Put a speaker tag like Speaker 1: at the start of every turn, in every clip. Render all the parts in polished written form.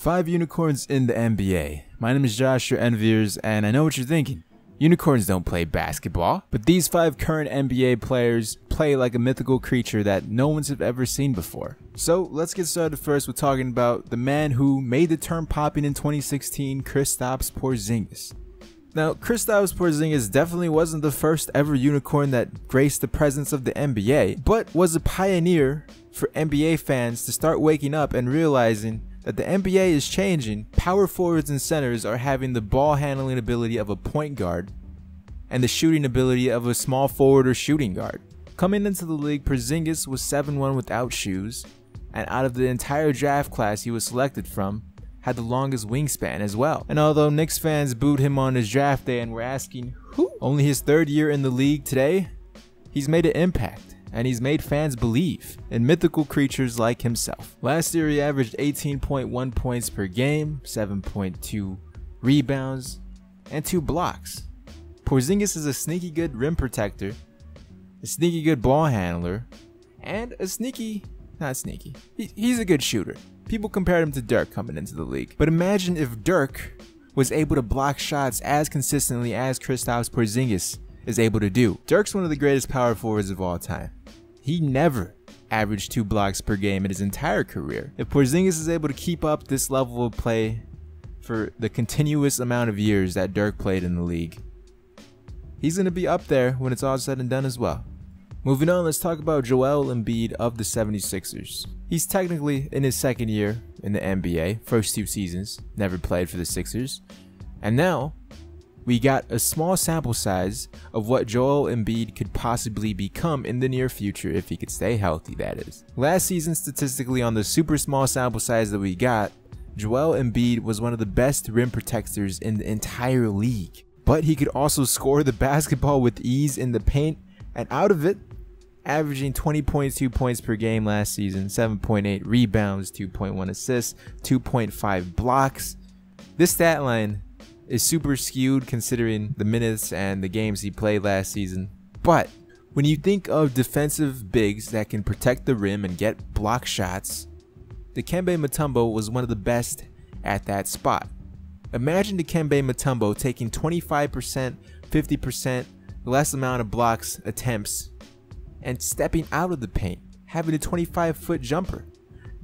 Speaker 1: 5 unicorns in the NBA. My name is Josh, your Envyerz, and I know what you're thinking. Unicorns don't play basketball, but these 5 current NBA players play like a mythical creature that no one's have ever seen before. So let's get started first with talking about the man who made the term popping in 2016, Kristaps Porzingis. Now, Kristaps Porzingis definitely wasn't the first ever unicorn that graced the presence of the NBA, but was a pioneer for NBA fans to start waking up and realizing that the NBA is changing. Power forwards and centers are having the ball handling ability of a point guard and the shooting ability of a small forward or shooting guard. Coming into the league, Porzingis was 7'1" without shoes, and out of the entire draft class he was selected from, had the longest wingspan as well. And although Knicks fans booed him on his draft day and were asking, who? Only his 3rd year in the league today, he's made an impact. And he's made fans believe in mythical creatures like himself. Last year he averaged 18.1 points per game, 7.2 rebounds, and 2 blocks. Porzingis is a sneaky good rim protector, a sneaky good ball handler, and a he's a good shooter. People compared him to Dirk coming into the league. But imagine if Dirk was able to block shots as consistently as Kristaps Porzingis is able to do. Dirk's one of the greatest power forwards of all time. He never averaged 2 blocks per game in his entire career. If Porzingis is able to keep up this level of play for the continuous amount of years that Dirk played in the league, he's going to be up there when it's all said and done as well. Moving on, let's talk about Joelle and Bead of the 76ers. He's technically in his 2nd year in the NBA, first 2 seasons, never played for the Sixers, and now we got a small sample size of what Joel and Bead could possibly become in the near future if he could stay healthy, that is. Last season, statistically, on the super small sample size that we got, Joel and Bead was one of the best rim protectors in the entire league. But he could also score the basketball with ease in the paint, and out of it, averaging 20.2 points per game last season, 7.8 rebounds, 2.1 assists, 2.5 blocks. This stat line is super skewed considering the minutes and the games he played last season. But when you think of defensive bigs that can protect the rim and get block shots, Dikembe Mutombo was one of the best at that spot. Imagine Dikembe Mutombo taking 25%, 50% less amount of blocks attempts and stepping out of the paint, having a 25-foot jumper.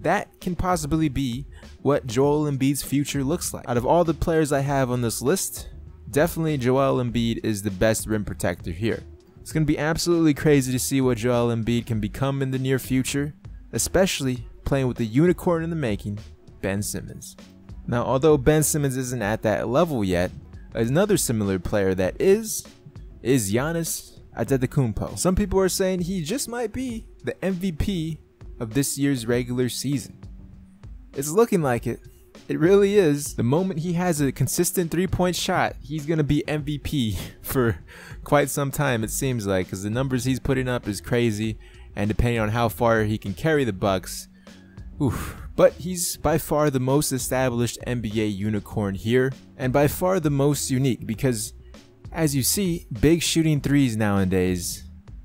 Speaker 1: That can possibly be what Joel Embiid's future looks like. Out of all the players I have on this list, definitely Joel Embiid is the best rim protector here. It's going to be absolutely crazy to see what Joel Embiid can become in the near future, especially playing with the unicorn in the making, Ben Simmons. Now, although Ben Simmons isn't at that level yet, another similar player that is Yanis. Some people are saying he just might be the MVP of this year's regular season. It's looking like it. It really is. The moment he has a consistent 3-point shot, he's going to be MVP for quite some time, it seems like, because the numbers he's putting up is crazy, and depending on how far he can carry the Bucks, oof. But he's by far the most established NBA unicorn here, and by far the most unique, because as you see, big shooting threes nowadays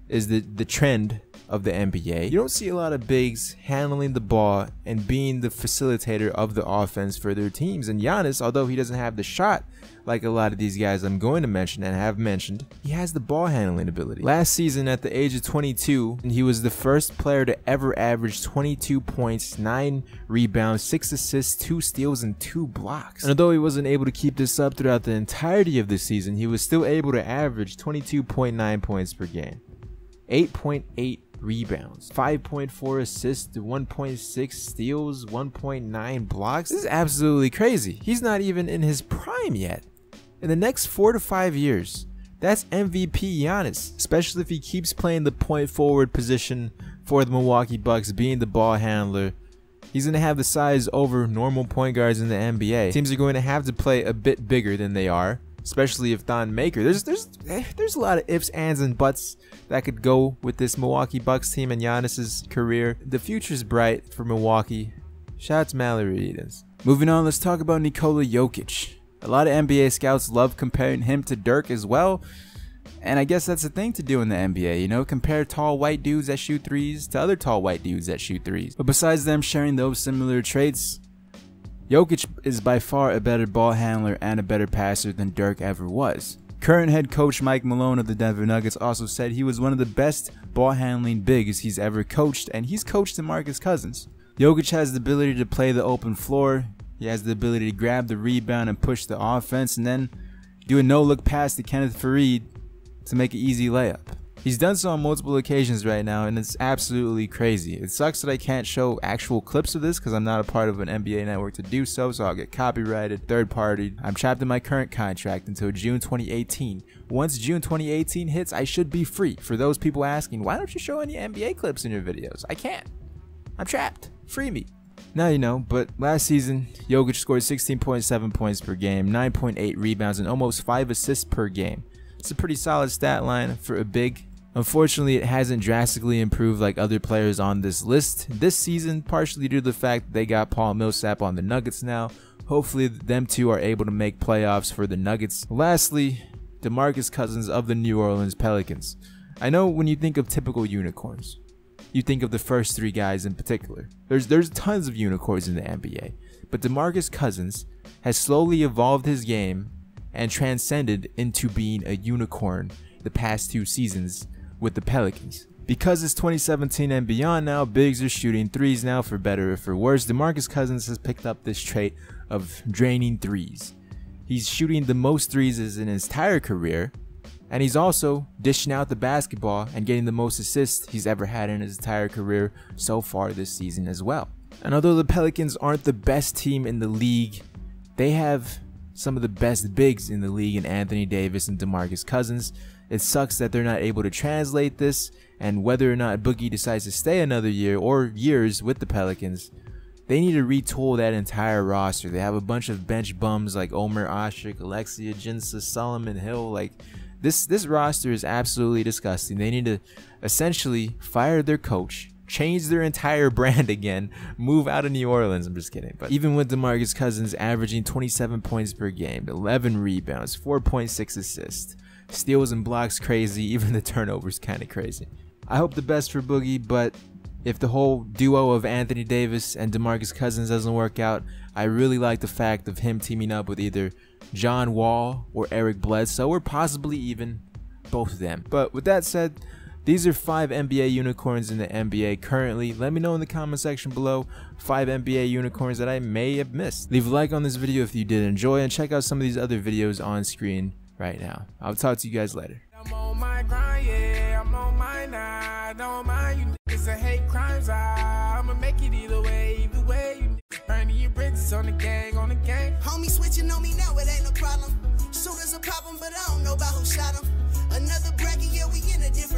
Speaker 1: is the trend of the NBA. You don't see a lot of bigs handling the ball and being the facilitator of the offense for their teams. And Yanis, although he doesn't have the shot like a lot of these guys I'm going to mention and have mentioned, he has the ball handling ability. Last season at the age of 22, he was the first player to ever average 22 points, 9 rebounds, 6 assists, 2 steals, and 2 blocks. And although he wasn't able to keep this up throughout the entirety of the season, he was still able to average 22.9 points per game, 8.8 rebounds, 5.4 assists, 1.6 steals, 1.9 blocks. This is absolutely crazy. He's not even in his prime yet. In the next 4 to 5 years, that's MVP Yanis, especially if he keeps playing the point forward position for the Milwaukee Bucks, being the ball handler. He's going to have the size over normal point guards in the NBA. Teams are going to have to play a bit bigger than they are, especially if Thon Maker. There's a lot of ifs, ands, and buts that could go with this Milwaukee Bucks team and Giannis's career. The future's bright for Milwaukee. Shout out to Mallory Edens. Moving on, let's talk about Nikola Yogesh. A lot of NBA scouts love comparing him to Dirk as well. And I guess that's a thing to do in the NBA, you know, compare tall white dudes that shoot threes to other tall white dudes that shoot threes. But besides them sharing those similar traits, Jokic is by far a better ball handler and a better passer than Dirk ever was. Current head coach Mike Malone of the Denver Nuggets also said he was one of the best ball handling bigs he's ever coached, and he's coached Demarcus Cousins. Jokic has the ability to play the open floor. He has the ability to grab the rebound and push the offense, and then do a no-look pass to Kenneth Faried to make an easy layup. He's done so on multiple occasions right now, and it's absolutely crazy. It sucks that I can't show actual clips of this because I'm not a part of an NBA network to do so, so I'll get copyrighted, third-partied. I'm trapped in my current contract until June 2018. Once June 2018 hits, I should be free. For those people asking, why don't you show any NBA clips in your videos? I can't. I'm trapped. Free me. Now you know, but last season, Jokic scored 16.7 points per game, 9.8 rebounds, and almost 5 assists per game. It's a pretty solid stat line for a big. Unfortunately, it hasn't drastically improved like other players on this list this season, partially due to the fact that they got Paul Millsap on the Nuggets now. Hopefully, them two are able to make playoffs for the Nuggets. Lastly, Demarcus Cousins of the New Orleans Pelicans. I know when you think of typical unicorns, you think of the first three guys in particular. There's tons of unicorns in the NBA, but Demarcus Cousins has slowly evolved his game and transcended into being a unicorn the past 2 seasons with the Pelicans. Because it's 2017 and beyond now, bigs are shooting threes now, for better or for worse. Demarcus Cousins has picked up this trait of draining threes. He's shooting the most threes in his entire career, and he's also dishing out the basketball and getting the most assists he's ever had in his entire career so far this season as well. And although the Pelicans aren't the best team in the league, they have some of the best bigs in the league in Anthony Davis and Demarcus Cousins. It sucks that they're not able to translate this, and whether or not Boogie decides to stay another year or years with the Pelicans, they need to retool that entire roster. They have a bunch of bench bums like Omer Oshik, Alexia Jinsa, Solomon Hill. Like this roster is absolutely disgusting. They need to essentially fire their coach, change their entire brand again, move out of New Orleans. I'm just kidding. But even with Demarcus Cousins averaging 27 points per game, 11 rebounds, 4.6 assists, steals and blocks crazy, even the turnovers kind of crazy. I hope the best for Boogie, but if the whole duo of Anthony Davis and Demarcus Cousins doesn't work out, I really like the fact of him teaming up with either John Wall or Eric Bledsoe, or possibly even both of them. But with that said, these are 5 NBA unicorns in the NBA currently. Let me know in the comment section below 5 NBA unicorns that I may have missed. Leave a like on this video if you did enjoy, and check out some of these other videos on screen right now. I'll talk to you guys later.
Speaker 2: I'm on my grind, yeah, I'm on my night. Don't mind you niggas that hate crimes. I'ma make it either way, you niggas burning your bridges on the gang,
Speaker 3: Homie switching on me now, it ain't no problem. Soon as a problem, but I don't know about who shot him. Another bracket, yeah, we in a different